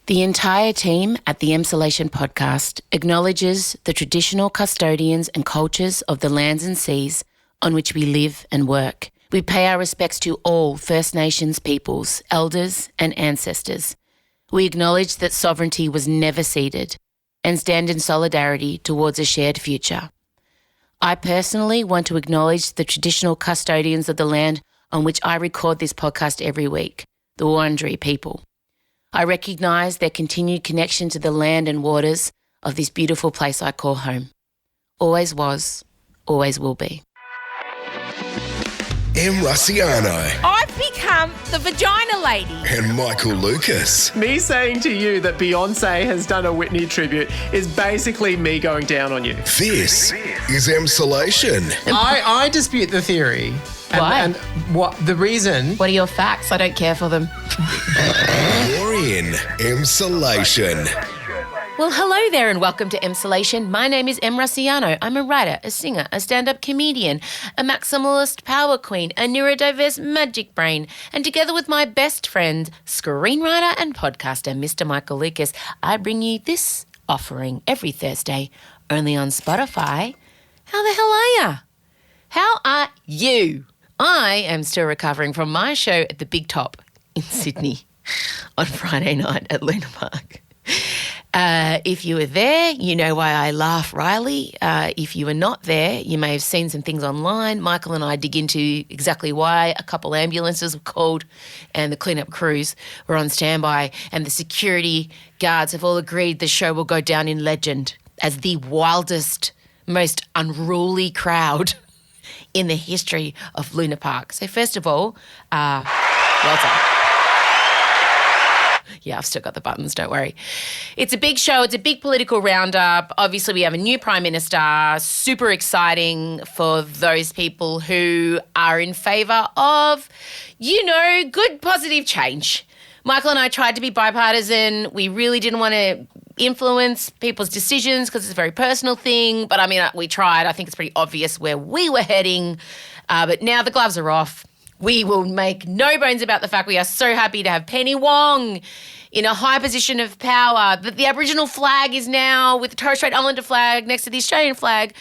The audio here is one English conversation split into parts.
The entire team at the Emsolation podcast acknowledges the traditional custodians and cultures of the lands and seas on which we live and work. We pay our respects to all First Nations peoples, elders and ancestors. We acknowledge that sovereignty was never ceded and stand in solidarity towards a shared future. I personally want to acknowledge the traditional custodians of the land on which I record this podcast every week, the Wurundjeri people. I recognise their continued connection to the land and waters of this beautiful place I call home. Always was, always will be. M. Russiano. I've become the vagina lady. And Michael Lucas. Me saying to you that Beyonce has done a Whitney tribute is basically me going down on you. This is Emsolation. I dispute the theory. Why? And what the reason? What are your facts? I don't care for them. You're in Emsolation. Well, hello there and welcome to Emsolation. My name is M. Russiano. I'm a writer, a singer, a stand-up comedian, a maximalist power queen, a neurodiverse magic brain, and together with my best friend, screenwriter and podcaster, Mr. Michael Lucas, I bring you this offering every Thursday, only on Spotify. How the hell are ya? How are you? I am still recovering from my show at the Big Top in Sydney on Friday night at Luna Park. If you were there, you know why I laugh wryly. If you were not there, you may have seen some things online. Michael and I dig into exactly why a couple ambulances were called and the cleanup crews were on standby, and the security guards have all agreed the show will go down in legend as the wildest, most unruly crowd in the history of Luna Park. So first of all, well done. Yeah, I've still got the buttons, don't worry. It's a big show. It's a big political roundup. Obviously, we have a new Prime Minister. Super exciting for those people who are in favour of, good positive change. Michael and I tried to be bipartisan. We really didn't want to influence people's decisions because it's a very personal thing. But, we tried. I think it's pretty obvious where we were heading. But now the gloves are off. We will make no bones about the fact we are so happy to have Penny Wong in a high position of power, that the Aboriginal flag is now with the Torres Strait Islander flag next to the Australian flag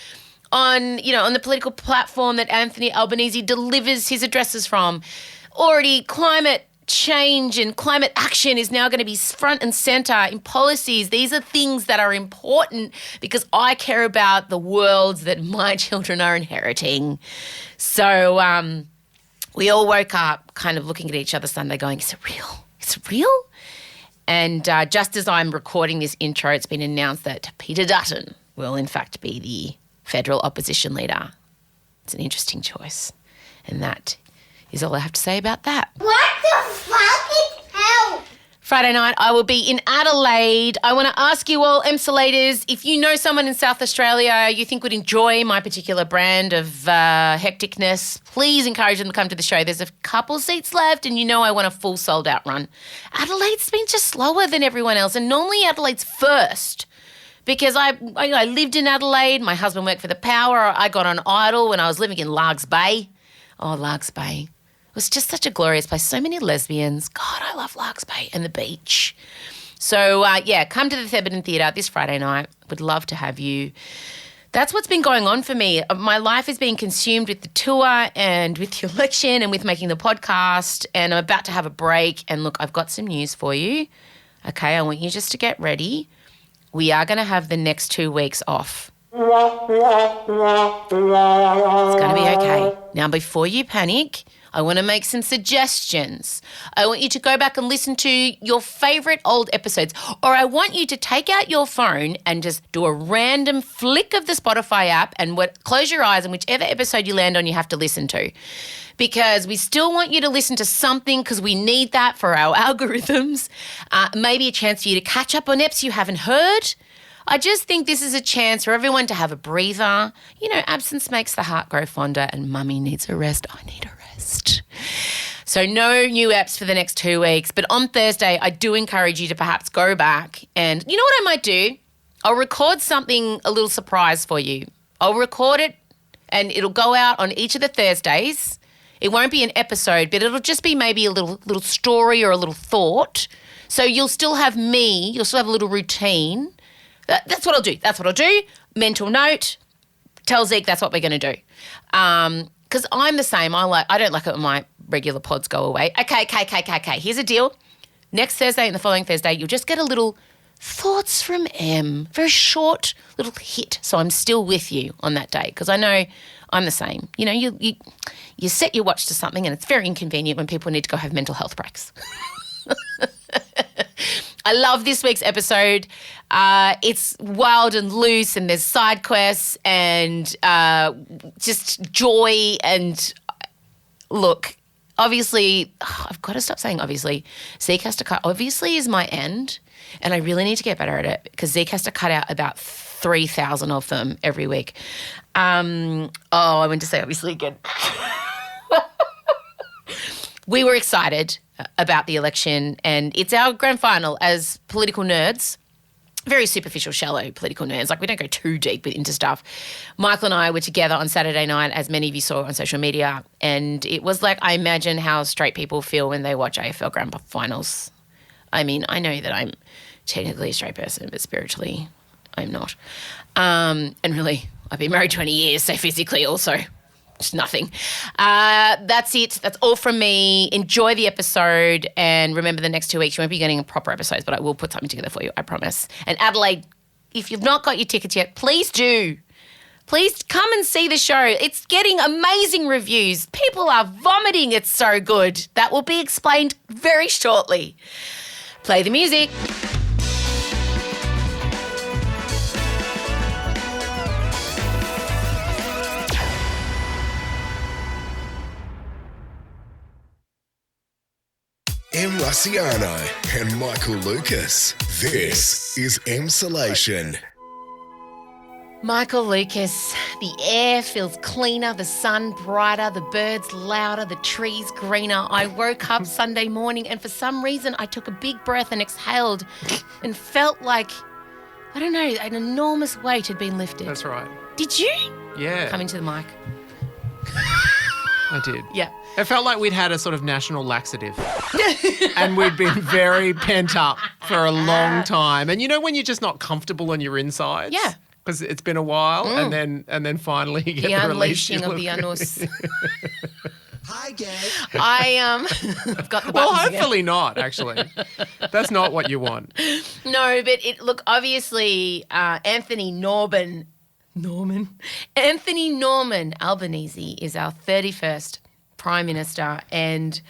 on the political platform that Anthony Albanese delivers his addresses from. Already climate change and climate action is now going to be front and centre in policies. These are things that are important because I care about the worlds that my children are inheriting. So we all woke up kind of looking at each other Sunday going, is it real? Is it real? And just as I'm recording this intro, it's been announced that Peter Dutton will in fact be the federal opposition leader. It's an interesting choice. And that is all I have to say about that. What the fuck is hell? Friday night, I will be in Adelaide. I want to ask you all, Emsolators, if you know someone in South Australia you think would enjoy my particular brand of hecticness, please encourage them to come to the show. There's a couple seats left and I want a full sold-out run. Adelaide's been just slower than everyone else, and normally Adelaide's first because I lived in Adelaide. My husband worked for the Power. I got on Idol when I was living in Largs Bay. Oh, Largs Bay. It was just such a glorious place. So many lesbians. God, I love Largs Bay and the beach. So, come to the Thebarton Theatre this Friday night. Would love to have you. That's what's been going on for me. My life is being consumed with the tour and with the election and with making the podcast, and I'm about to have a break. And look, I've got some news for you. Okay, I want you just to get ready. We are going to have the next 2 weeks off. It's going to be okay. Now, before you panic, I want to make some suggestions. I want you to go back and listen to your favourite old episodes, or I want you to take out your phone and just do a random flick of the Spotify app and close your eyes, and whichever episode you land on, you have to listen to. Because we still want you to listen to something because we need that for our algorithms. Maybe a chance for you to catch up on eps you haven't heard. I just think this is a chance for everyone to have a breather. Absence makes the heart grow fonder, and mummy needs a rest. I need a rest. So no new apps for the next 2 weeks. But on Thursday, I do encourage you to perhaps go back and you know what I might do? I'll record something, a little surprise for you. I'll record it and it'll go out on each of the Thursdays. It won't be an episode, but it'll just be maybe a little story or a little thought. So you'll still have me. You'll still have a little routine. That's what I'll do. Mental note. Tell Zeke that's what we're going to do. Because I'm the same. I don't like it when my regular pods go away. Okay. Here's a deal. Next Thursday and the following Thursday, you'll just get a little thoughts from Em. Very short little hit. So I'm still with you on that day because I know I'm the same. You know, you set your watch to something and it's very inconvenient when people need to go have mental health breaks. I love this week's episode. It's wild and loose and there's side quests and just joy and look, obviously, I've got to stop saying obviously. Zeke has to cut. Obviously is my end and I really need to get better at it because Zeke has to cut out about 3,000 of them every week. I went to say obviously again. We were excited about the election and it's our grand final as political nerds, very superficial, shallow political nerds. Like we don't go too deep into stuff. Michael and I were together on Saturday night, as many of you saw on social media, and it was like I imagine how straight people feel when they watch AFL Grand Finals. I mean, I know that I'm technically a straight person, but spiritually I'm not. And really, I've been married 20 years, so physically also just nothing. That's it. That's all from me. Enjoy the episode and remember the next 2 weeks you won't be getting proper episodes, but I will put something together for you, I promise. And Adelaide, if you've not got your tickets yet, please do. Please come and see the show. It's getting amazing reviews. People are vomiting. It's so good. That will be explained very shortly. Play the music. Em Luciano and Michael Lucas. This is Emsolation. Michael Lucas, the air feels cleaner, the sun brighter, the birds louder, the trees greener. I woke up Sunday morning and for some reason I took a big breath and exhaled and felt like, I don't know, an enormous weight had been lifted. That's right. Did you? Yeah. Come into the mic. I did. Yeah. It felt like we'd had a sort of national laxative and we'd been very pent up for a long time. And you know when you're just not comfortable on your insides? Yeah. Because it's been a while and then finally you get the release. The unleashing of the anus. Hi, gang. I've got the Well, buttons again. hopefully not, actually. That's not what you want. No, but obviously Anthony Norman Albanese is our 31st Prime Minister and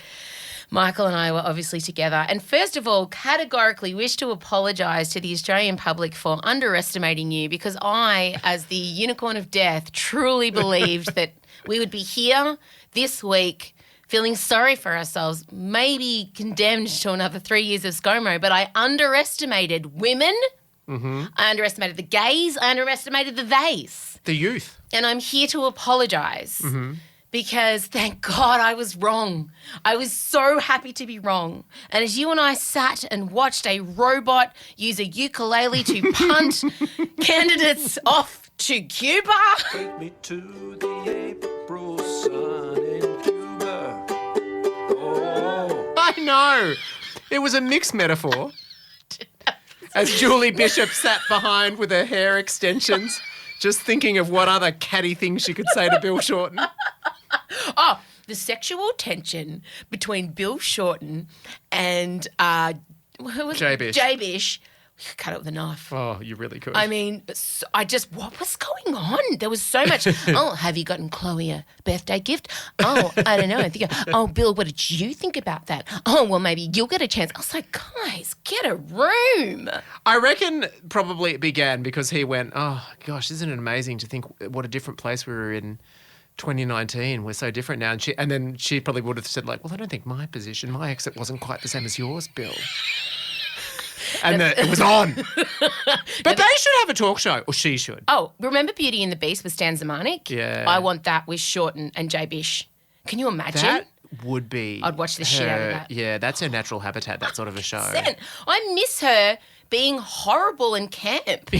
Michael and I were obviously together. And first of all, categorically wish to apologise to the Australian public for underestimating you because I, as the unicorn of death, truly believed that we would be here this week feeling sorry for ourselves, maybe condemned to another 3 years of ScoMo, but I underestimated women. Mm-hmm. I underestimated the gays. I underestimated the theys. The youth. And I'm here to apologise because thank God I was wrong. I was so happy to be wrong. And as you and I sat and watched a robot use a ukulele to punt candidates off to Cuba. Take me to the April sun in Cuba. Oh. I know. It was a mixed metaphor. As Julie Bishop sat behind with her hair extensions, just thinking of what other catty things she could say to Bill Shorten. Oh, the sexual tension between Bill Shorten and who was Jay Bish. Jay Bish. We could cut it with a knife. Oh, you really could. I mean, what was going on? There was so much. Oh, have you gotten Chloe a birthday gift? Oh, I don't know. I think, oh, Bill, what did you think about that? Oh, well, maybe you'll get a chance. I was like, guys, get a room. I reckon probably it began because he went, oh, gosh, isn't it amazing to think what a different place we were in 2019. We're so different now. And then she probably would have said like, well, I don't think my exit wasn't quite the same as yours, Bill. And it was on. But they should have a talk show, or she should. Oh, remember Beauty and the Beast with Stan Zemanek? Yeah. I want that with Shorten and Jay Bish. Can you imagine? That would be. I'd watch the shit out of that. Yeah, that's her natural habitat, that sort of a show. I miss her being horrible in camp.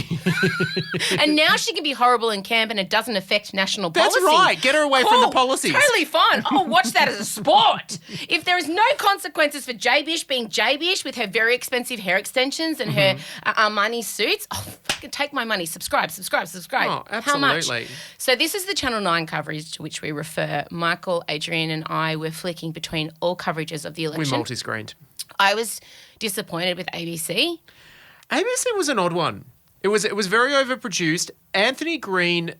And now she can be horrible in camp and it doesn't affect national policy. That's right. Get her away from the policies. Totally fine. I'll watch that as a sport. If there is no consequences for J-Bish being J-Bish with her very expensive hair extensions and her Armani suits, fucking take my money. Subscribe. Oh, absolutely. How much? So this is the Channel 9 coverage to which we refer. Michael, Adrian and I were flicking between all coverages of the election. We multi-screened. I was disappointed with ABC. ABC was an odd one. It was very overproduced. Anthony Green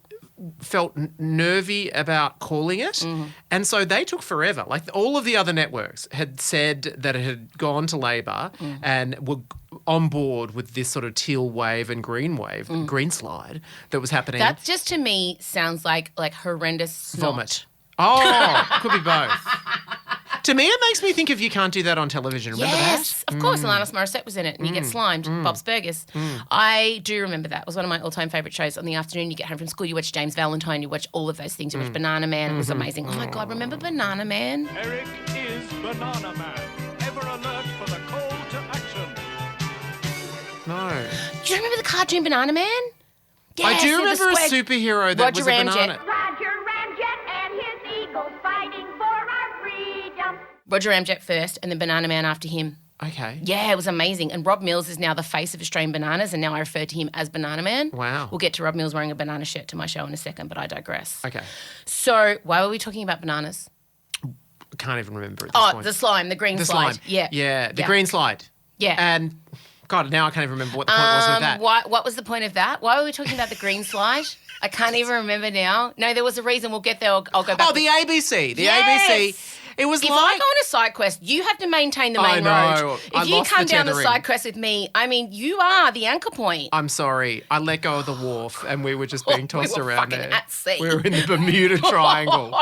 felt nervy about calling it, and so they took forever. Like all of the other networks had said that it had gone to Labor and were on board with this sort of teal wave and green wave, green slide that was happening. That just to me sounds like horrendous snot. Vomit. Oh, could be both. To me, it makes me think of You Can't Do That on Television. Remember that? Yes, of course. Alanis Morissette was in it and you get slimed. Bob's Burgers. I do remember that. It was one of my all-time favourite shows. On the afternoon, you get home from school, you watch James Valentine, you watch all of those things. You watch Banana Man. It was amazing. Oh, my God. Remember Banana Man? Eric is Banana Man. Ever alert for the call to action. No. Do you remember the cartoon Banana Man? I Yes, do it was remember a square- superhero that Roger was a Ramjet. banana. Roger Ramjet and his eagles fighting for our freedom. Roger Ramjet first and then Banana Man after him. Okay. Yeah, it was amazing. And Rob Mills is now the face of Australian bananas, and now I refer to him as Banana Man. Wow. We'll get to Rob Mills wearing a banana shirt to my show in a second, but I digress. Okay. So why were we talking about bananas? I can't even remember at this point. The slime, the green The slide. slime. Yeah. Yeah, the green slide. Yeah. And, God, now I can't even remember what the point was with that. What was the point of that? Why were we talking about the green slide? I can't even remember now. No, there was a reason. We'll get there. I'll go back. Oh, the ABC. The ABC. It was If like... I go on a side quest, you have to maintain the main I know. road. I If you lost come the down the tethering. side quest with me, I mean, you are the anchor point. I'm sorry. I let go of the wharf and we were just being tossed we were around fucking there. at sea. We were in the Bermuda Triangle.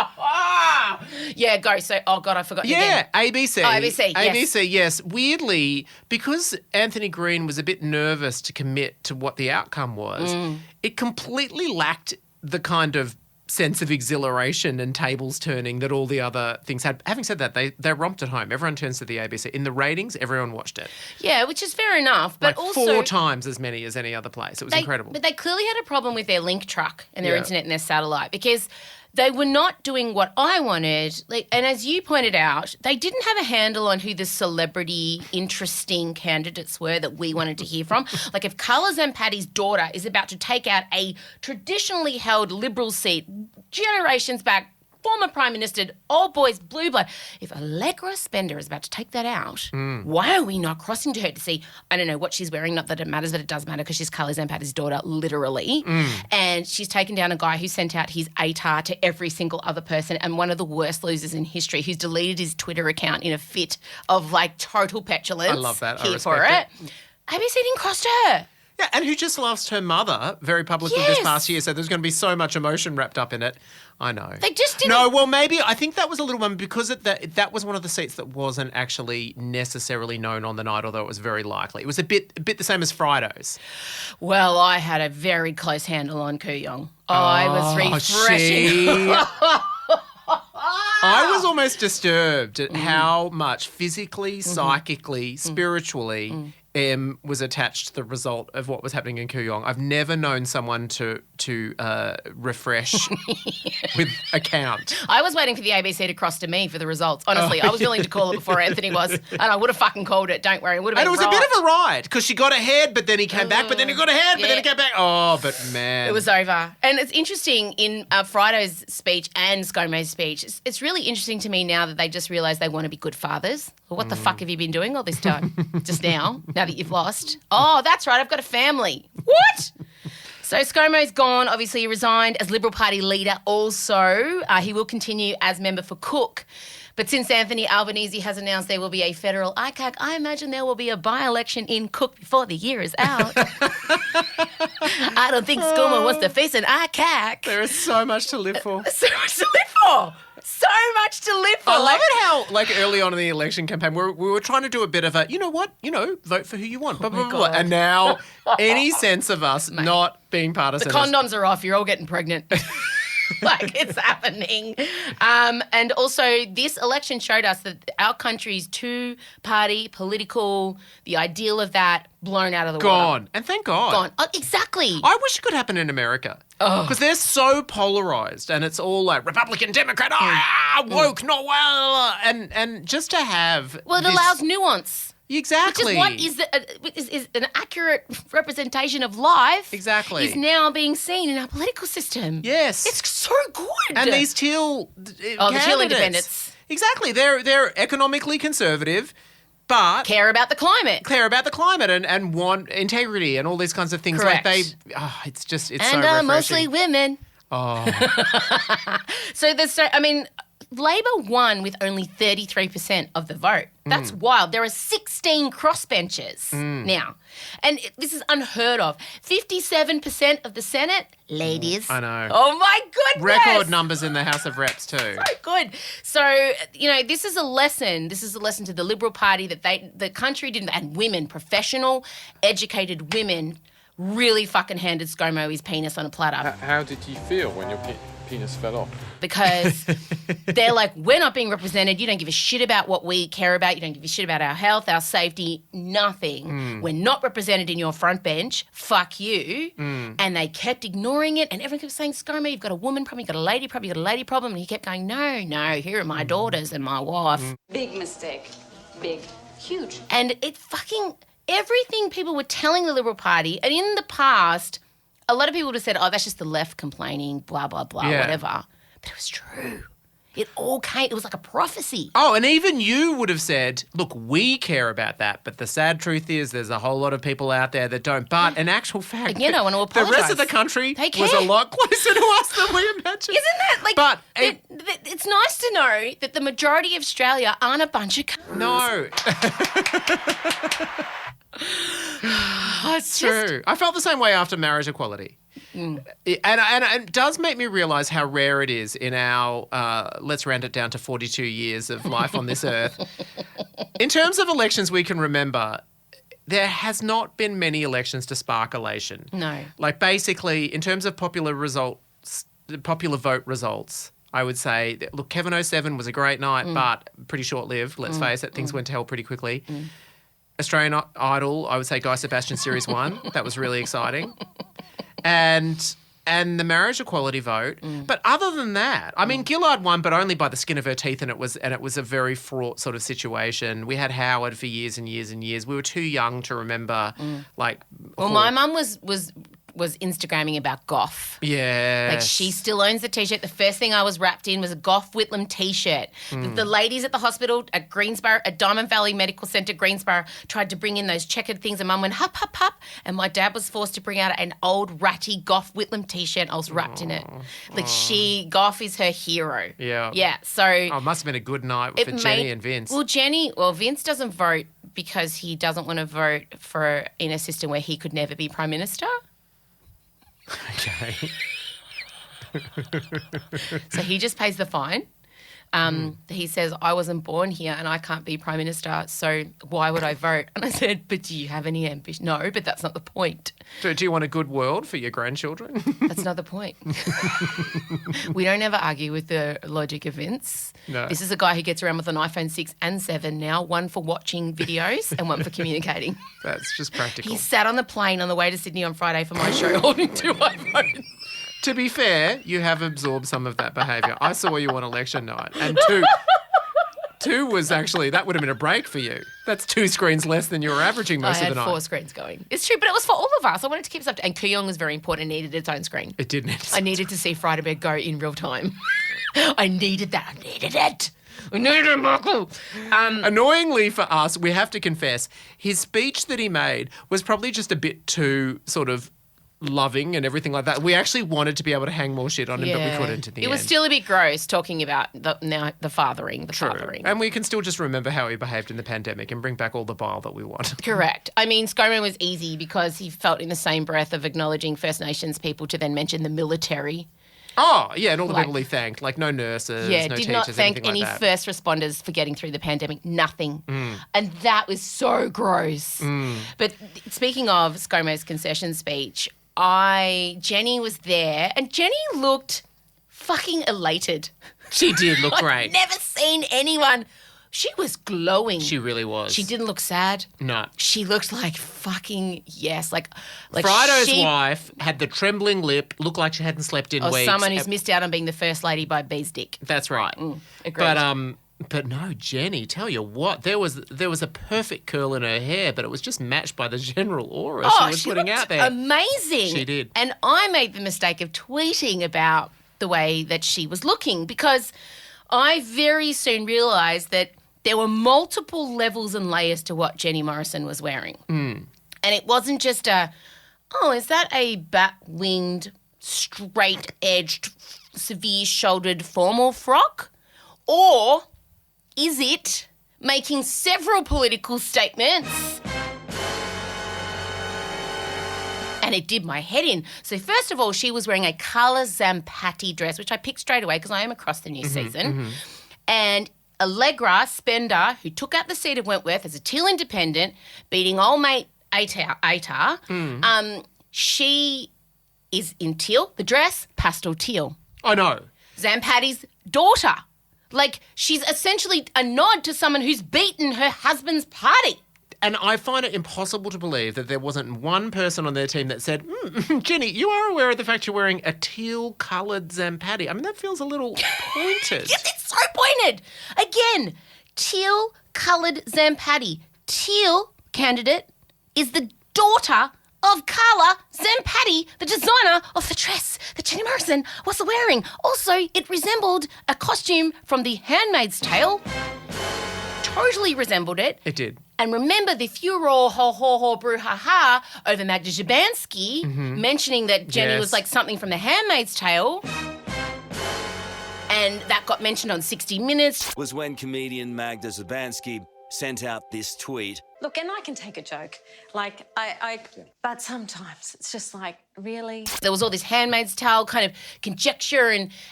Yeah, go. So, oh God, I forgot. Yeah, Again. ABC. Oh, ABC, yes. ABC, yes. Weirdly, because Anthony Green was a bit nervous to commit to what the outcome was, it completely lacked the kind of sense of exhilaration and tables turning that all the other things had. Having said that, they romped at home. Everyone turns to the ABC. In the ratings, everyone watched it. Yeah, which is fair enough. But Like also 4 times as many as any other place. It was incredible. But they clearly had a problem with their link truck and their Yeah. internet and their satellite because they were not doing what I wanted. And as you pointed out, they didn't have a handle on who the celebrity, interesting candidates were that we wanted to hear from. Like if Carla Zampatti's daughter is about to take out a traditionally held Liberal seat, generations back, former Prime Minister, old boys, blue blood. If Allegra Spender is about to take that out, why are we not crossing to her to see, I don't know, what she's wearing? Not that it matters, but it does matter because she's Carly Zampatti's daughter, literally. And she's taken down a guy who sent out his ATAR to every single other person and one of the worst losers in history who's deleted his Twitter account in a fit of like total petulance. I love that. I Here for respect it. ABC didn't cross to her. Yeah, and who just lost her mother very publicly Yes. this past year, so there's going to be so much emotion wrapped up in it. I know. They just didn't. No, well, maybe I think that was a little one because that was one of the seats that wasn't actually necessarily known on the night, although it was very likely. It was a bit the same as Fridays. Well, I had a very close handle on Kooyong. I was refreshing. I was almost disturbed at how much physically, psychically, spiritually M was attached to the result of what was happening in Kooyong. I've never known someone to refresh with a count. I was waiting for the ABC to cross to me for the results. Honestly, I was willing to call it before Anthony was, and I would have fucking called it. Don't worry, it would have And been it was right. a bit of a ride because she got ahead, but then he came back, but then he got ahead, but then he Yeah. came back. Oh, but man. It was over. And it's interesting in Frido's speech and ScoMo's speech. It's really interesting to me now that they just realise they want to be good fathers. Well, what the fuck have you been doing all this time? Just now that you've lost. Oh, that's right, I've got a family. What? So ScoMo's gone. Obviously, he resigned as Liberal Party leader also. He will continue as member for Cook. But since Anthony Albanese has announced there will be a federal ICAC, I imagine there will be a by-election in Cook before the year is out. I don't think ScoMo wants to face an ICAC. There is so much to live for. So much to live for. So much to live for. I love it how, like, early on in the election campaign, we were trying to do a bit of a, you know what, vote for who you want. Blah, blah, blah, blah. And now, any sense of us not being partisan. The condoms are off. You're all getting pregnant. Like, it's happening. And also, this election showed us that our country's two-party political, the ideal of that, blown out of the water. Gone. And thank God. Gone. Oh, exactly. I wish it could happen in America. Because they're so polarized and it's all like Republican, Democrat, woke, not well. And just to have. Well, it allows nuance. Exactly. Which is what is an accurate representation of life. Exactly. Is now being seen in our political system. Yes. It's so good. And these teal the teal independents. Exactly. They're economically conservative, but care about the climate. And want integrity and all these kinds of things. Correct. Like it's so and refreshing. mostly women. Oh. Labor won with only 33% of the vote. That's wild. There are 16 crossbenchers now. And this is unheard of. 57% of the Senate, ladies. I know. Oh, my goodness. Record numbers in the House of Reps too. So good. So, this is a lesson. This is a lesson to the Liberal Party that the country didn't, and women, professional, educated women, really fucking handed ScoMo his penis on a platter. How did you feel when your penis fell off? Because they're like, we're not being represented. You don't give a shit about what we care about. You don't give a shit about our health, our safety, nothing. We're not represented in your front bench. Fuck you. And they kept ignoring it. And everyone kept saying, ScoMo, you've got a woman problem, you've got a lady problem, you've got a lady problem. And he kept going, no, here are my daughters and my wife. Big mistake. Big. Huge. And it fucking, everything people were telling the Liberal Party, and in the past, a lot of people would have said, oh, that's just the left complaining, blah, blah, blah, whatever. But it was true. It all came, it was like a prophecy. Oh, and even you would have said, look, we care about that, but the sad truth is there's a whole lot of people out there that don't. But in actual fact, Again, I want to the apologise. rest of the country They was a care. lot closer to us than we imagined. Isn't that like, But it's nice to know that the majority of Australia aren't a bunch of cunts. no. It's True. I felt the same way after marriage equality. And it does make me realise how rare it is in our, let's round it down to 42 years of life on this earth. In terms of elections we can remember, there has not been many elections to spark elation. No. Like basically, in terms of popular vote results, I would say, look, Kevin 07 was a great night, but pretty short-lived, let's face it. Things went to hell pretty quickly. Australian Idol, I would say Guy Sebastian Series 1. That was really exciting. And the marriage equality vote. But other than that, I mean, Gillard won, but only by the skin of her teeth, and it was a very fraught sort of situation. We had Howard for years and years and years. We were too young to remember, Well, my mum was Instagramming about Goff. Yeah. Like, she still owns the T-shirt. The first thing I was wrapped in was a Goff Whitlam T-shirt. The ladies at the hospital at Greensborough, at Diamond Valley Medical Centre, Greensborough, tried to bring in those checkered things, and Mum went, hup, hup, hup. And my dad was forced to bring out an old ratty Goff Whitlam T-shirt. I was wrapped in it. Like, Goff is her hero. Yeah. Yeah, so... Oh, it must have been a good night for Jenny and Vince. Well, Vince doesn't vote because he doesn't want to vote in a system where he could never be Prime Minister. Okay. So he just pays the fine. He says, I wasn't born here and I can't be Prime Minister, so why would I vote? And I said, but do you have any ambition? No, but that's not the point. Do you want a good world for your grandchildren? That's not the point. We don't ever argue with the logic of Vince. No. This is a guy who gets around with an iPhone 6 and 7 now, one for watching videos and one for communicating. That's just practical. He sat on the plane on the way to Sydney on Friday for my show holding 2 iPhones. To be fair, you have absorbed some of that behaviour. I saw you on election night, and two was actually, that would have been a break for you. That's 2 screens less than you were averaging most of the night. I had 4 screens going. It's true, but it was for all of us. I wanted to keep us up to, and Kooyong was very important. It needed its own screen. It did need I needed to see Freiberg go in real time. I needed that. I needed it. I needed it, Michael. Annoyingly for us, we have to confess, his speech that he made was probably just a bit too sort of loving and everything like that. We actually wanted to be able to hang more shit on him, but we couldn't in the end. It was still a bit gross talking about the fathering. And we can still just remember how he behaved in the pandemic and bring back all the bile that we want. Correct. I mean, ScoMo was easy because he felt in the same breath of acknowledging First Nations people to then mention the military. Oh, yeah, and all the people he thanked, like no nurses, no did teachers, not thank anything any like that. first responders for getting through the pandemic. Nothing. And that was so gross. But speaking of ScoMo's concession speech, Jenny was there, and Jenny looked fucking elated. She did look great. I've never seen anyone. She was glowing. She really was. She didn't look sad. No. She looked like fucking yes. Like Frido's wife had the trembling lip, looked like she hadn't slept in or weeks. someone who's missed out on being the first lady by Bee's dick. That's right. Agreed. But no, Jenny, tell you what, there was a perfect curl in her hair, but it was just matched by the general aura she was putting out there. Amazing. She did. And I made the mistake of tweeting about the way that she was looking because I very soon realised that there were multiple levels and layers to what Jenny Morrison was wearing. And it wasn't just is that a bat-winged, straight-edged, severe-shouldered formal frock? Or is it making several political statements? And it did my head in. So first of all, she was wearing a colour Zampatti dress, which I picked straight away because I am across the new season. And Allegra Spender, who took out the seat of Wentworth as a teal independent, beating old mate Atar, she is in teal, the dress, pastel teal. I know. Zampatti's daughter. Like, she's essentially a nod to someone who's beaten her husband's party. And I find it impossible to believe that there wasn't one person on their team that said, Jenny, you are aware of the fact you're wearing a teal-coloured Zampatti. I mean, that feels a little pointed. Yes, it's so pointed. Again, teal-coloured Zampatti. Teal, candidate, is the daughter of Carla Zampatti, the designer of the dress that Jenny Morrison was wearing. Also, it resembled a costume from The Handmaid's Tale. Totally resembled it. It did. And remember the furore, ho, brouhaha over Magda Jabansky mentioning that Jenny was like something from The Handmaid's Tale. And that got mentioned on 60 Minutes. Was when comedian Magda Zabansky sent out this tweet. Look, and I can take a joke. Like, but sometimes it's just like, really? There was all this Handmaid's Tale kind of conjecture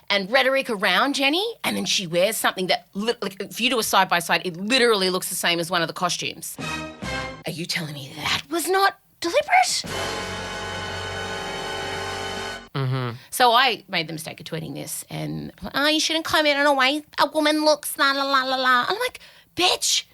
and rhetoric around Jenny, and then she wears something that, like, if you do a side-by-side, it literally looks the same as one of the costumes. Are you telling me that was not deliberate? So I made the mistake of tweeting this, and, you shouldn't comment on a way a woman looks, la, la, la, la, la. I'm like, bitch.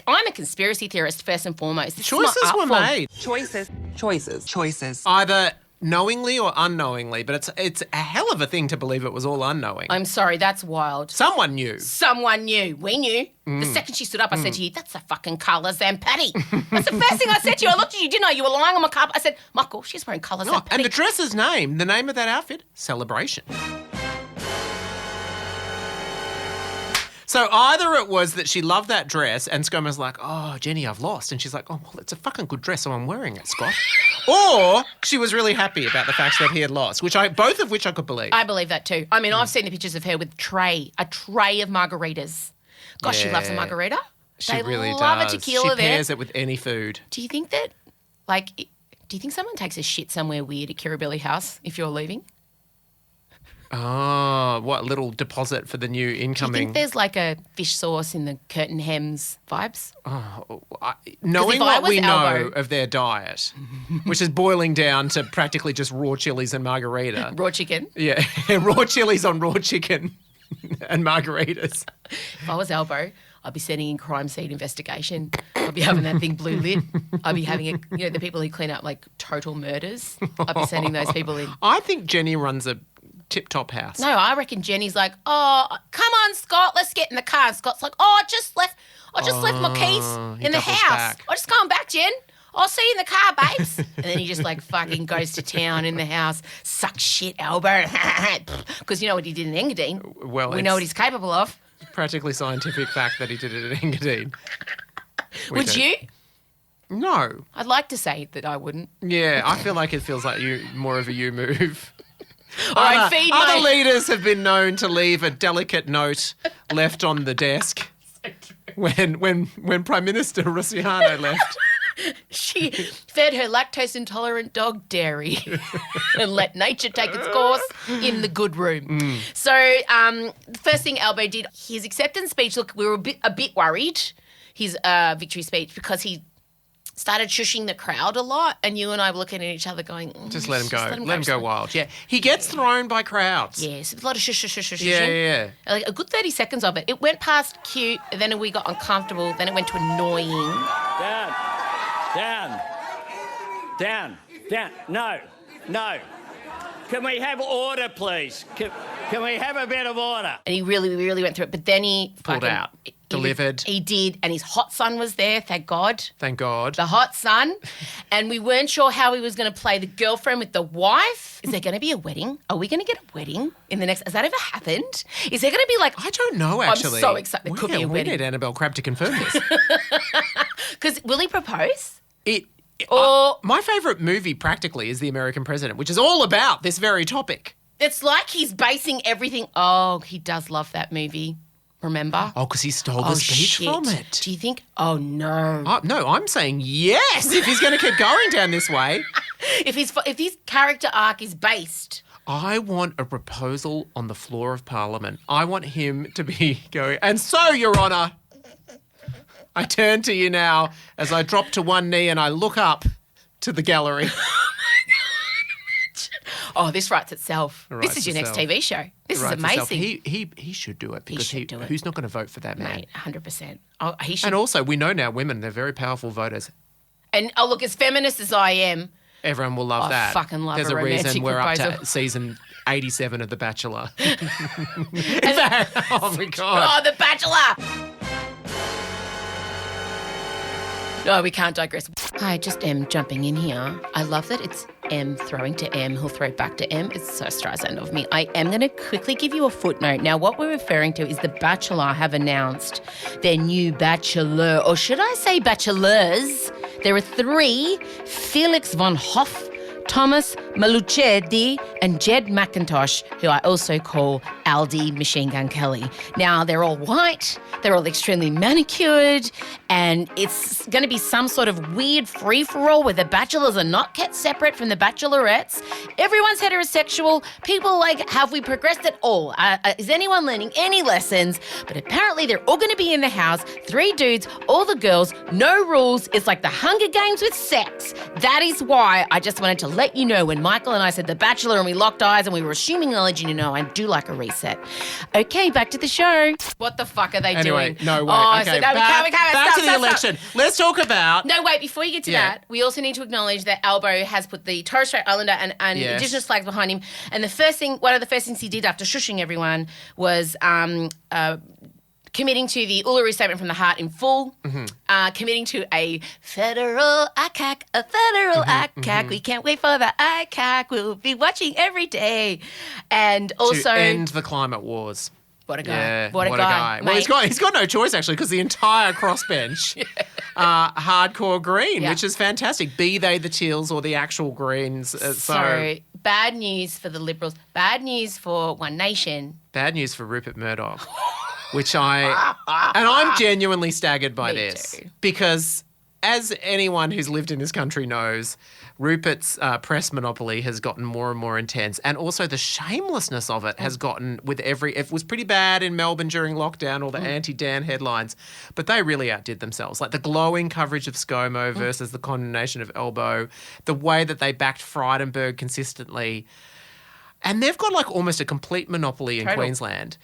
I'm a conspiracy theorist first and foremost. Choices were made. Choices. Either knowingly or unknowingly, but it's a hell of a thing to believe it was all unknowing. I'm sorry, that's wild. Someone knew. Someone knew. We knew. The second she stood up, I said to you, that's a fucking colour Zampatti. That's the first thing I said to you. I looked at you, didn't I? You were lying on my carpet. I said, Michael, she's wearing colour Zampatti. And the dress's name, the name of that outfit, Celebration. So either it was that she loved that dress and ScoMo's like, oh, Jenny, I've lost. And she's like, oh, well, it's a fucking good dress, so I'm wearing it, Scott. Or she was really happy about the fact that he had lost, both of which I could believe. I believe that too. I mean, I've seen the pictures of her with a tray of margaritas. Gosh, she loves a margarita. She really love does. a tequila She pairs it with any food. Do you think that, do you think someone takes a shit somewhere weird at Kirribilli House if you're leaving? Oh, what little deposit for the new incoming. Do you think there's like a fish sauce in the curtain hems vibes? Oh, knowing what we know of their diet, which is boiling down to practically just raw chilies and margarita. Raw chicken? Yeah, raw chilies on raw chicken and margaritas. If I was Albo, I'd be sending in crime scene investigation. I'd be having that thing blue lit. I'd be having the people who clean up like total murders. I'd be sending those people in. I think Jenny runs a tip-top house. No, I reckon Jenny's like, oh, come on, Scott, let's get in the car. And Scott's like, I just left my keys in the house. Back. I just come back, Jen. I'll see you in the car, babes. And then he just like fucking goes to town in the house, sucks shit, elbow. Because you know what he did in Engadine. Well, we know what he's capable of. Practically scientific fact that he did it at Engadine. Would you? No. I'd like to say that I wouldn't. Yeah, I feel like it feels like more of a you move. All right, other leaders have been known to leave a delicate note left on the desk when Prime Minister Russiano left. She fed her lactose-intolerant dog dairy and let nature take its course in the good room. So the first thing Albo did, his acceptance speech, look, we were a bit worried, his victory speech, because he started shushing the crowd a lot, and you and I were looking at each other going, Just let him go. Let him Just go wild. Yeah. He gets thrown by crowds. Yes, a lot of shush. Yeah. Like a good 30 seconds of it. It went past cute, and then we got uncomfortable, then it went to annoying. Down. No. Can we have order, please? Can we have a bit of order? And he really went through it. But then he Pulled out. Delivered. He did. And his hot son was there, thank God. Thank God. The hot son. And we weren't sure how he was going to play the girlfriend with the wife. Is there going to be a wedding? Are we going to get a wedding in the next... Has that ever happened? Is there going to be like... I don't know, actually. I'm so excited. There could be a wedding. We need Annabelle Crabb to confirm this. Because will he propose? My favourite movie, practically, is The American President, which is all about this very topic. It's like he's basing everything... Oh, he does love that movie. Remember? Oh, because he stole the speech from it. Do you think... Oh, no. No, I'm saying yes, if he's going to keep going down this way. If his character arc is based... I want a proposal on the floor of Parliament. I want him to be going, and so, Your Honour... I turn to you now as I drop to one knee and I look up to the gallery. Oh, this writes itself. This is your next TV show. This is amazing. He should do it because who's not going to vote for that man? Mate, 100%. Oh, he should. And also, we know now women, they're very powerful voters. And, look, as feminist as I am... Everyone will love that. I fucking love There's a a reason we're proposal. up to season 87 of The Bachelor. Oh, my God. Oh, The Bachelor! No, we can't digress. Hi, just M jumping in here. I love that it's M throwing to M. He'll throw back to M. It's so Streisand of me. I am going to quickly give you a footnote. Now, what we're referring to is The Bachelor have announced their new bachelor, or should I say bachelors? There are 3, Felix von Hoff, Thomas Malucedi, and Jed McIntosh, who I also call Aldi Machine Gun Kelly. Now, they're all white, they're all extremely manicured, and it's going to be some sort of weird free-for-all where the bachelors are not kept separate from the bachelorettes. Everyone's heterosexual. People like, have we progressed at all? Is anyone learning any lessons? But apparently they're all going to be in the house, 3 dudes, all the girls, no rules. It's like the Hunger Games with sex. That is why I just wanted to let you know when Michael and I said The Bachelor and we locked eyes and we were assuming knowledge, and you know I do like a reset. Okay, back to the show. What the fuck are they doing? No, wait. Oh, okay, so no, back to the election. Let's talk about... No, wait, before you get to that, we also need to acknowledge that Albo has put the Torres Strait Islander and Indigenous flags behind him. And one of the first things he did after shushing everyone was committing to the Uluru Statement from the Heart in full, committing to a federal ICAC, ICAC. We can't wait for the ICAC. We'll be watching every day. And also... To end the climate wars. What a guy. Yeah, what a guy. Well, he's got no choice, actually, because the entire crossbench are hardcore green, which is fantastic. Be they the Teals or the actual Greens. So bad news for the Liberals. Bad news for One Nation. Bad news for Rupert Murdoch, which I'm genuinely staggered by this. Too. Because as anyone who's lived in this country knows, Rupert's press monopoly has gotten more and more intense, and also the shamelessness of it has gotten with it was pretty bad in Melbourne during lockdown, all the anti-Dan headlines, but they really outdid themselves. Like the glowing coverage of ScoMo versus the condemnation of Elbow, the way that they backed Frydenberg consistently, and they've got like almost a complete monopoly in Queensland.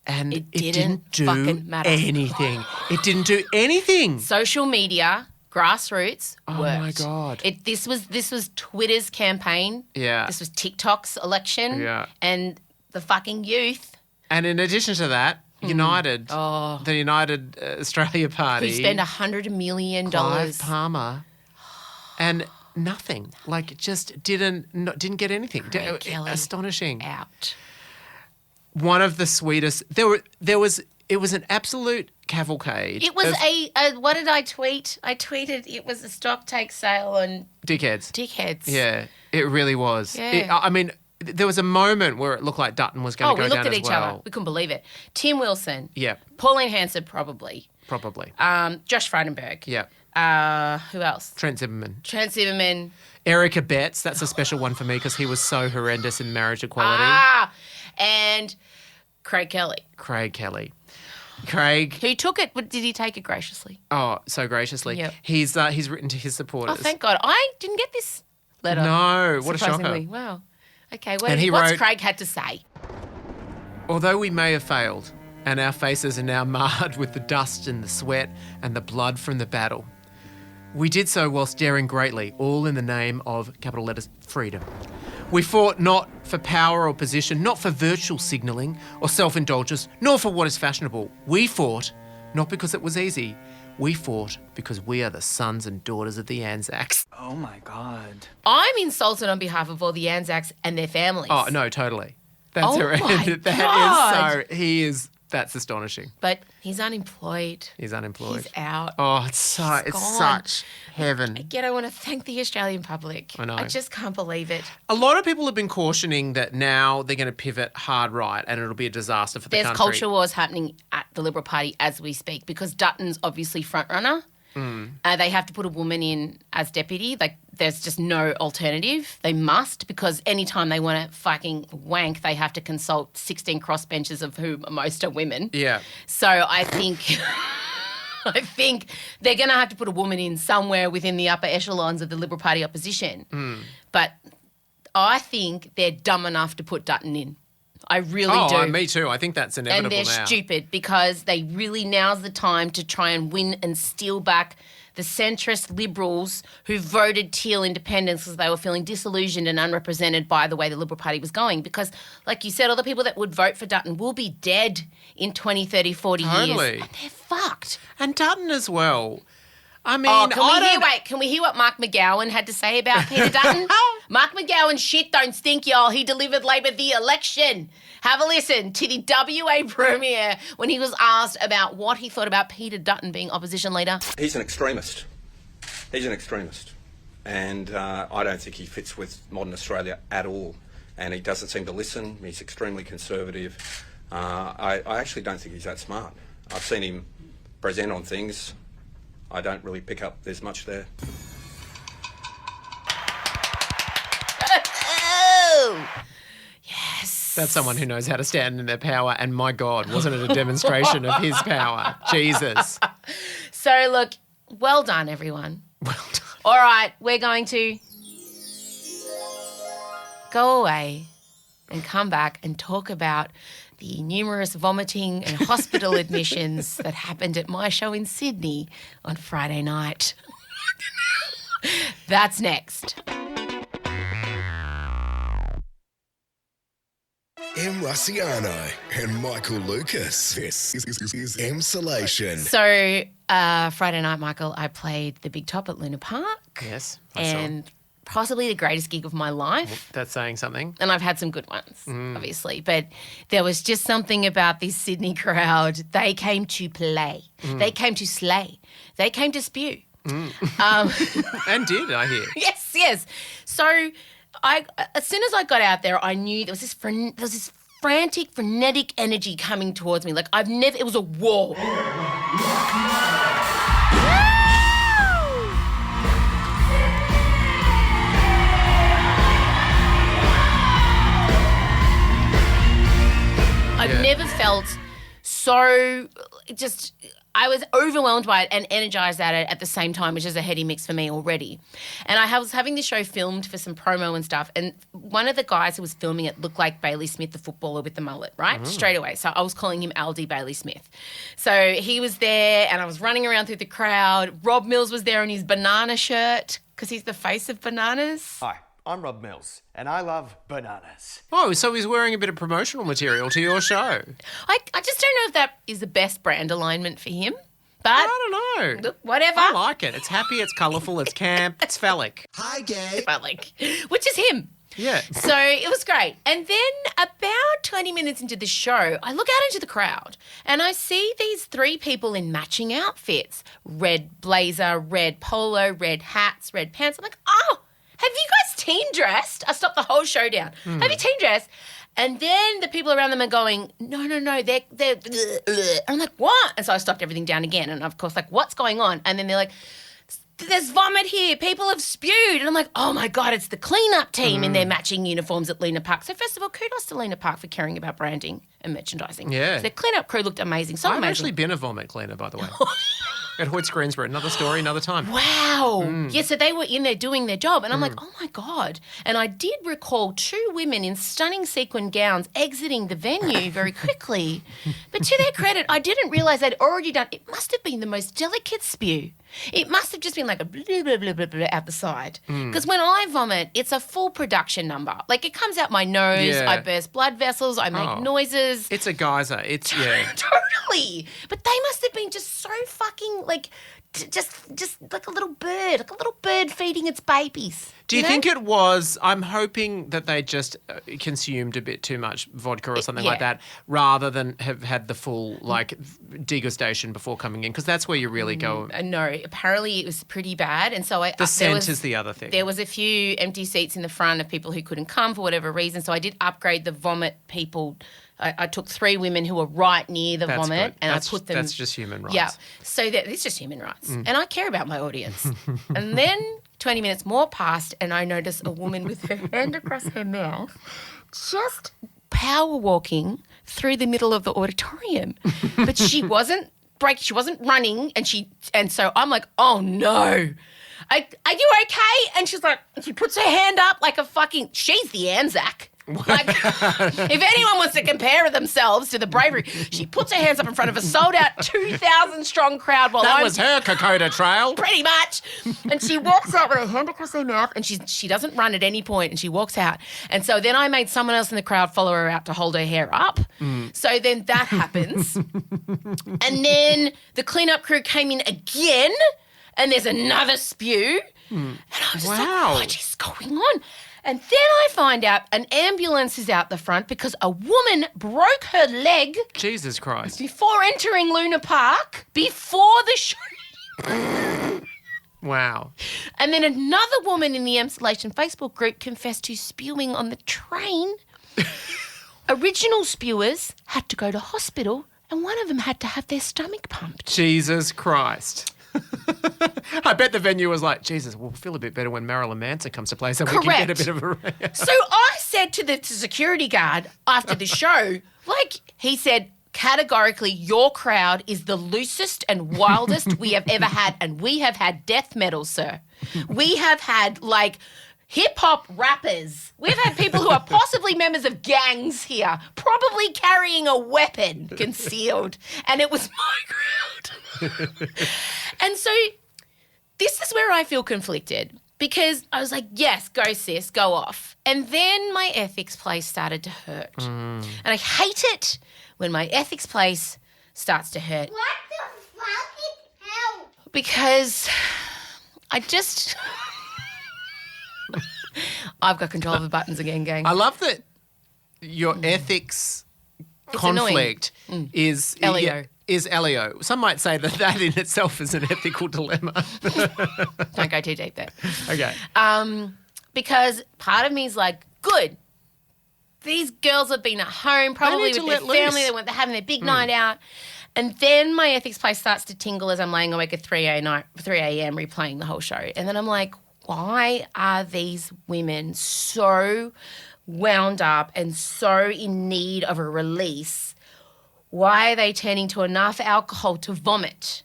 And it didn't do anything. It didn't do anything. Social media, grassroots, worked. Oh my God. This was Twitter's campaign. Yeah. This was TikTok's election. Yeah. And the fucking youth. And in addition to that, United, the United Australia Party. Who spent $100 million. Clive Palmer. And nothing. Like just didn't get anything. Astonishing. Out. One of the sweetest. It was an absolute cavalcade. It was what did I tweet? I tweeted it was a stock take sale on dickheads. Yeah, it really was. Yeah. I mean, there was a moment where it looked like Dutton was going to go down as well. We looked at each other. We couldn't believe it. Tim Wilson. Yeah. Pauline Hanson, probably. Josh Frydenberg. Yeah. Who else? Trent Zimmerman. Erica Betts. That's a special one for me because he was so horrendous in marriage equality. And Craig Kelly. Craig. Who took it? But did he take it graciously? Oh, so graciously. Yep. He's written to his supporters. Oh, thank God. I didn't get this letter. No, what a shocker. Surprisingly. Wow. Okay, And he what's wrote- Craig had to say? Although we may have failed, and our faces are now marred with the dust and the sweat and the blood from the battle, we did so whilst daring greatly, all in the name of, capital letters, freedom. We fought not for power or position, not for virtual signalling or self-indulgence, nor for what is fashionable. We fought not because it was easy. We fought because we are the sons and daughters of the Anzacs. Oh my God. I'm insulted on behalf of all the Anzacs and their families. Oh, no, totally. That's Oh horrendous. my That God. is so, that's astonishing. But he's unemployed. He's unemployed. He's out. Oh, it's gone. such heaven. Again, I want to thank the Australian public. I know. I just can't believe it. A lot of people have been cautioning that now they're going to pivot hard right and it'll be a disaster for the There's country. culture wars happening at the Liberal Party as we speak because Dutton's obviously front runner. They have to put a woman in as deputy. Like, there's just no alternative. They must, because anytime they want to fucking wank, they have to consult 16 crossbenchers of whom most are women. Yeah. So I think I think they're going to have to put a woman in somewhere within the upper echelons of the Liberal Party opposition. But I think they're dumb enough to put Dutton in. I really do. Oh, me too. I think that's inevitable And they're now. stupid because they really, now's the time to try and win and steal back the centrist Liberals who voted teal independence because they were feeling disillusioned and unrepresented by the way the Liberal Party was going. Because, like you said, all the people that would vote for Dutton will be dead in 20, 30, 40 years. Totally. And they're fucked. And Dutton as well. I mean, Can we hear what Mark McGowan had to say about Peter Dutton? Mark McGowan, shit don't stink, y'all. He delivered Labor the election. Have a listen to the WA Premier when he was asked about what he thought about Peter Dutton being opposition leader. He's an extremist. He's an extremist. And I don't think he fits with modern Australia at all. And he doesn't seem to listen. He's extremely conservative. I actually don't think he's that smart. I've seen him present on things. I don't really pick up there's much there. Oh, yes. That's someone who knows how to stand in their power. And my God, wasn't it a demonstration of his power? Jesus. So, look, well done, everyone. Well done. All right, we're going to go away and come back and talk about the numerous vomiting and hospital admissions that happened at my show in Sydney on Friday night. That's next. M. Russiano and Michael Lucas. This is Emsolation. So, Friday night, Michael, I played the Big Top at Luna Park. Yes, I saw. And possibly the greatest gig of my life. That's saying something. And I've had some good ones, obviously. But there was just something about this Sydney crowd. They came to play. They came to slay. They came to spew. And did, I hear. Yes. So as soon as I got out there, I knew there was this frantic, frenetic energy coming towards me. Like it was a wall. I've never felt so I was overwhelmed by it and energised at it at the same time, which is a heady mix for me already. And I was having the show filmed for some promo and stuff, and one of the guys who was filming it looked like Bailey Smith, the footballer with the mullet, right? Straight away. So I was calling him LD Bailey Smith. So he was there and I was running around through the crowd. Rob Mills was there in his banana shirt because he's the face of bananas. Hi, I'm Rob Mills, and I love bananas. Oh, so he's wearing a bit of promotional material to your show. I just don't know if that is the best brand alignment for him. But I don't know. Look, whatever. I like it. It's happy, it's colourful, it's camp, it's phallic. Hi, gay. Phallic, which is him. Yeah. So it was great. And then about 20 minutes into the show, I look out into the crowd and I see these three people in matching outfits. Red blazer, red polo, red hats, red pants. I'm like, oh, have you guys team dressed? I stopped the whole show down. Have you team dressed? And then the people around them are going, no, they're and I'm like, what? And so I stopped everything down again. And of course, like, what's going on? And then they're like, there's vomit here. People have spewed. And I'm like, oh, my God, it's the cleanup team in their matching uniforms at Luna Park. So, first of all, kudos to Luna Park for caring about branding and merchandising. Yeah. So their cleanup crew looked amazing. So I've amazing. actually been a vomit cleaner, by the way. At Hoyts Greensboro. Another story, another time. Wow. Yeah, so they were in there doing their job. And I'm like, oh, my God. And I did recall 2 women in stunning sequin gowns exiting the venue very quickly. But to their credit, I didn't realise they'd already done – it must have been the most delicate spew. It must have just been like a blah, blah, blah, blah, blah out the side. Because when I vomit, it's a full production number. Like it comes out my nose, I burst blood vessels, I make noises. It's a geyser. It's, yeah. Totally. But they must have been just so fucking like just like a little bird feeding its babies. Do you think it was, I'm hoping that they just consumed a bit too much vodka or something like that rather than have had the full, like, degustation before coming in? Because that's where you really go. No, apparently it was pretty bad. And so the scent is the other thing. There was a few empty seats in the front of people who couldn't come for whatever reason. So I did upgrade the vomit people. I took 3 women who were right near the vomit and I put them. That's just human rights. Yeah. So it's just human rights. And I care about my audience. And then 20 minutes more passed and I noticed a woman with her hand across her mouth just power walking through the middle of the auditorium. But she wasn't running and so I'm like, oh no. Are you okay? And she's like, she puts her hand up like she's the Anzac. Like, if anyone wants to compare themselves to the bravery, she puts her hands up in front of a sold-out 2,000-strong crowd while that was her Kokoda Trail. Pretty much. And she walks out with her hand across her mouth and she doesn't run at any point and she walks out. And so then I made someone else in the crowd follow her out to hold her hair up. So then that happens. And then the cleanup crew came in again and there's another spew. And I was just like, what is going on? And then I find out an ambulance is out the front because a woman broke her leg. Jesus Christ. Before entering Luna Park, before the show. Wow. And then another woman in the Emsolation Facebook group confessed to spewing on the train. Original spewers had to go to hospital and one of them had to have their stomach pumped. Jesus Christ. I bet the venue was like, Jesus, we'll feel a bit better when Marilyn Manson comes to play so we can get a bit of a... So I said to the security guard after the show, he said, categorically, your crowd is the loosest and wildest we have ever had and we have had death metal, sir. We have had, hip-hop rappers. We've had people who are possibly members of gangs here, probably carrying a weapon concealed, and it was my crowd. And so this is where I feel conflicted because I was like, yes, go sis, go off. And then my ethics place started to hurt. And I hate it when my ethics place starts to hurt. What the fucking hell? Because I've got control of the buttons again, gang. I love that your ethics conflict is LEO. Is LEO. Some might say that in itself is an ethical dilemma. Don't go too deep there. Okay. Because part of me is like, good. These girls have been at home, probably with their family. They're having their big night out. And then my ethics place starts to tingle as I'm laying awake at 3 a.m. replaying the whole show. And then I'm like, why are these women so wound up and so in need of a release? Why are they turning to enough alcohol to vomit?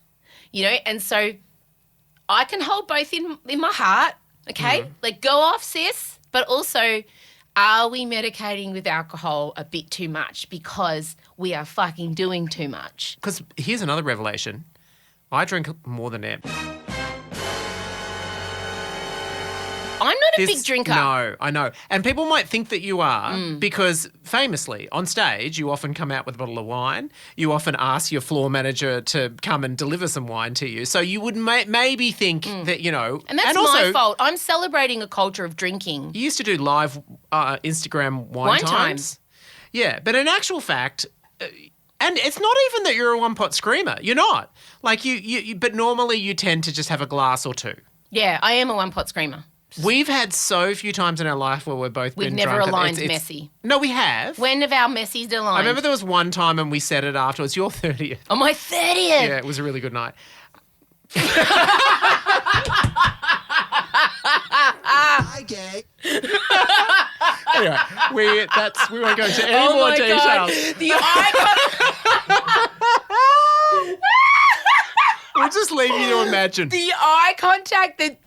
And so I can hold both in my heart, okay? Go off, sis. But also, are we medicating with alcohol a bit too much because we are fucking doing too much? Because here's another revelation. I drink more than Em. I'm not a big drinker. No, I know. And people might think that you are because famously on stage you often come out with a bottle of wine. You often ask your floor manager to come and deliver some wine to you. So you would maybe think that, And that's my fault. I'm celebrating a culture of drinking. You used to do live Instagram wine times. Yeah, but in actual fact... and it's not even that you're a one-pot screamer. You're not. But normally you tend to just have a glass or two. Yeah, I am a one-pot screamer. We've had so few times in our life where we've both been drunk. We've never aligned messy. No, we have. When have our messies aligned? I remember there was one time and we said it afterwards. Your 30th. Oh, my 30th. Yeah, it was a really good night. Anyway, we won't go into any more my details. God. The eye We'll just leave you to imagine. The eye contact that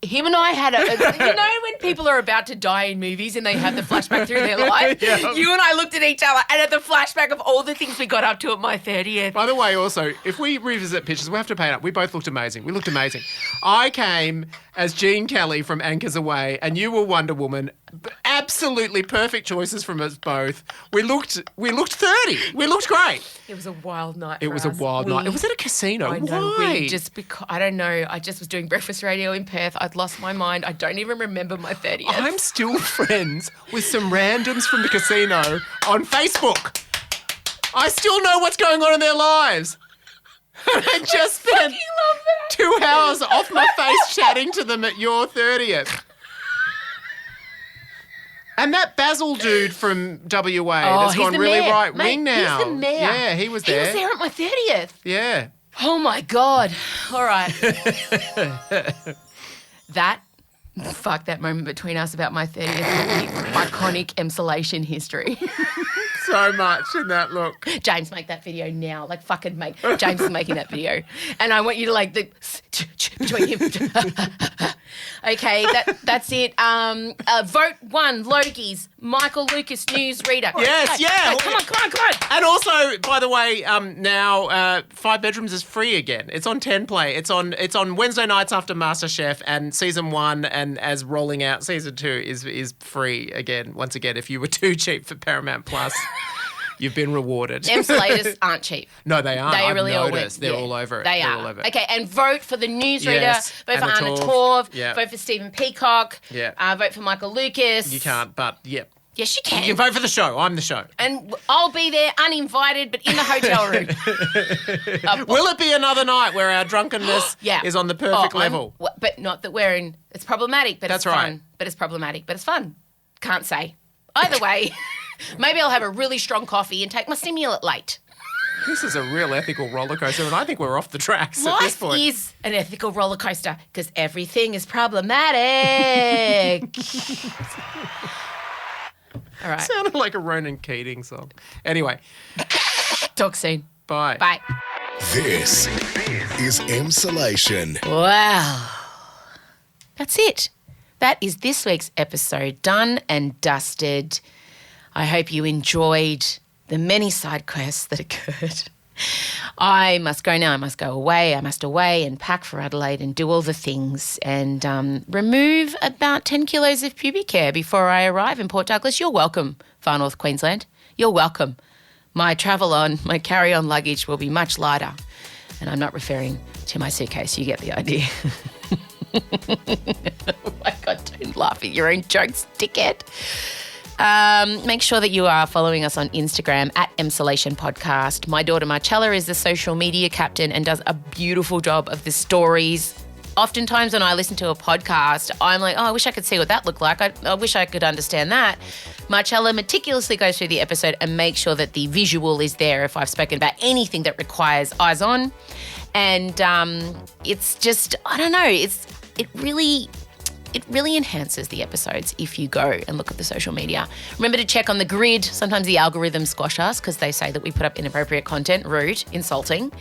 him and I had when people are about to die in movies and they have the flashback through their life? Yeah. You and I looked at each other and at the flashback of all the things we got up to at my 30th. By the way, also, if we revisit pictures, we have to pay it up. We both looked amazing. We looked amazing. I came as Gene Kelly from Anchors Away, and you were Wonder Woman. Absolutely perfect choices from us both. We looked 30. We looked great. It was a wild night. It was a wild night. It was at a casino. Why? I don't know. I just was doing breakfast radio in Perth. I'd lost my mind. I don't even remember my 30th. I'm still friends with some randoms from the casino on Facebook. I still know what's going on in their lives. And I just spent 2 hours off my face chatting to them at your 30th. And that Basil dude from WA that's gone really right wing now. He's the mayor. Yeah, he was there. He was there at my 30th. Yeah. Oh, my God. All right. Fuck that moment between us about my 30th iconic emsolation history. So much in that look. James, make that video now. Like, fucking make. James is making that video. And I want you to, like, between him. Okay, that's it. Vote 1, Logies, Michael Lucas, newsreader. Yes, yeah. Come on. And also, by the way, now 5 Bedrooms is free again. It's on 10 Play. It's on Wednesday nights after MasterChef, and season 1 and as rolling out season 2 is free again. Once again, if you were too cheap for Paramount Plus, you've been rewarded. Emsolators aren't cheap. No, they aren't. They really are. They're all over it. They They're are. all over it. Okay, and vote for the newsreader. Yes, Vote for Anna Anna Torv. Torv. Yeah. Vote for Stephen Peacock. Yeah. Vote for Michael Lucas. You can't, but yep. Yes, you can. You can vote for the show. I'm the show. And I'll be there uninvited, but in the hotel room. Will it be another night where our drunkenness is on the perfect level? But not that we're in. It's problematic, but That's it's fun. right. But it's problematic, but it's fun. Can't say. Either way, maybe I'll have a really strong coffee and take my stimulant late. This is a real ethical roller coaster, and I think we're off the tracks at this point. Life is an ethical roller coaster because everything is problematic. All right. Sounded like a Ronan Keating song. Anyway. Talk soon. Bye. Bye. This is Emsolation. Wow. That's it. That is this week's episode done and dusted. I hope you enjoyed the many side quests that occurred. I must go now. I must go away. I must away and pack for Adelaide and do all the things and remove about 10 kilos of pubic hair before I arrive in Port Douglas. You're welcome, Far North Queensland. You're welcome. My my carry-on luggage will be much lighter. And I'm not referring to my suitcase. You get the idea. Oh, my God, don't laugh at your own jokes, dickhead. Make sure that you are following us on Instagram at Emsolation Podcast. My daughter Marcella is the social media captain and does a beautiful job of the stories. Oftentimes when I listen to a podcast, I'm like, oh, I wish I could see what that looked like. I wish I could understand that. Marcella meticulously goes through the episode and makes sure that the visual is there if I've spoken about anything that requires eyes on. And it's just, I don't know, it really enhances the episodes if you go and look at the social media. Remember to check on the grid. Sometimes the algorithms squash us because they say that we put up inappropriate content, rude, insulting.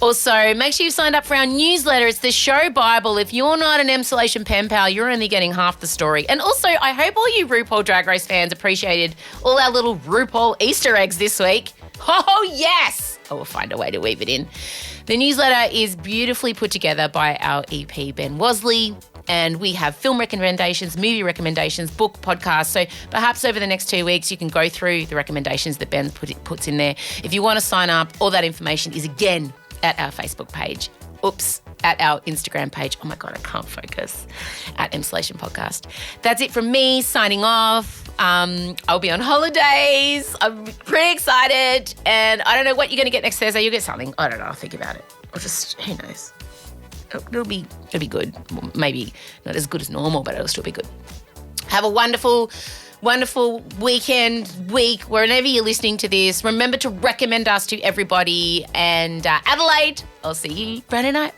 Also, make sure you signed up for our newsletter. It's the show Bible. If you're not an Emsolation pen pal, you're only getting half the story. And also, I hope all you RuPaul Drag Race fans appreciated all our little RuPaul Easter eggs this week. Oh, yes! I will find a way to weave it in. The newsletter is beautifully put together by our EP, Ben Wasley. And we have film recommendations, movie recommendations, book podcasts. So perhaps over the next 2 weeks, you can go through the recommendations that Ben puts in there. If you want to sign up, all that information is again at our Facebook page. At our Instagram page. Oh my God, I can't focus. At Emsolation Podcast. That's it from me, signing off. I'll be on holidays. I'm pretty excited. And I don't know what you're going to get next Thursday. You'll get something. I don't know. I'll think about it. Or just, who knows? It'll be good. Maybe not as good as normal, but it'll still be good. Have a wonderful week, wherever you're listening to this. Remember to recommend us to everybody. And Adelaide, I'll see you Friday night.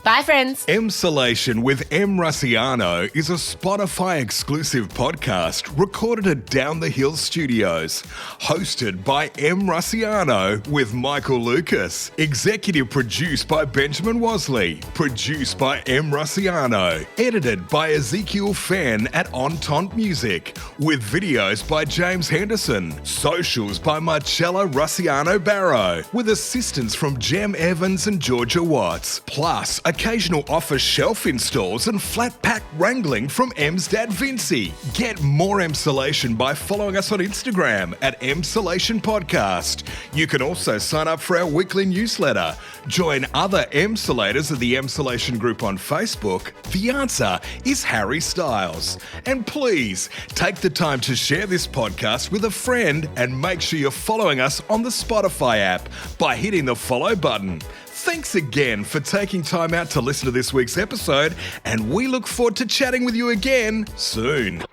Bye, friends. Emsolation with M. Russiano is a Spotify exclusive podcast recorded at Down the Hill Studios. Hosted by M. Russiano with Michael Lucas. Executive produced by Benjamin Wasley. Produced by M. Russiano. Edited by Ezekiel Fenn at Entente Music. With videos by James Henderson. Socials by Marcella Russiano Barrow. With assistance from Jem Evans and Georgia Watts. Plus, occasional office shelf installs and flat pack wrangling from M's dad Vincy. Get more Emsolation by following us on Instagram at Emsolation Podcast. You can also sign up for our weekly newsletter. Join other Emsolators of the Emsolation group on Facebook. The answer is Harry Styles. And please take the time to share this podcast with a friend and make sure you're following us on the Spotify app by hitting the follow button. Thanks again for taking time out to listen to this week's episode, and we look forward to chatting with you again soon.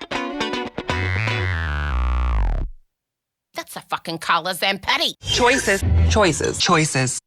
That's a fucking colour, Zampatti. Choices. Choices. Choices.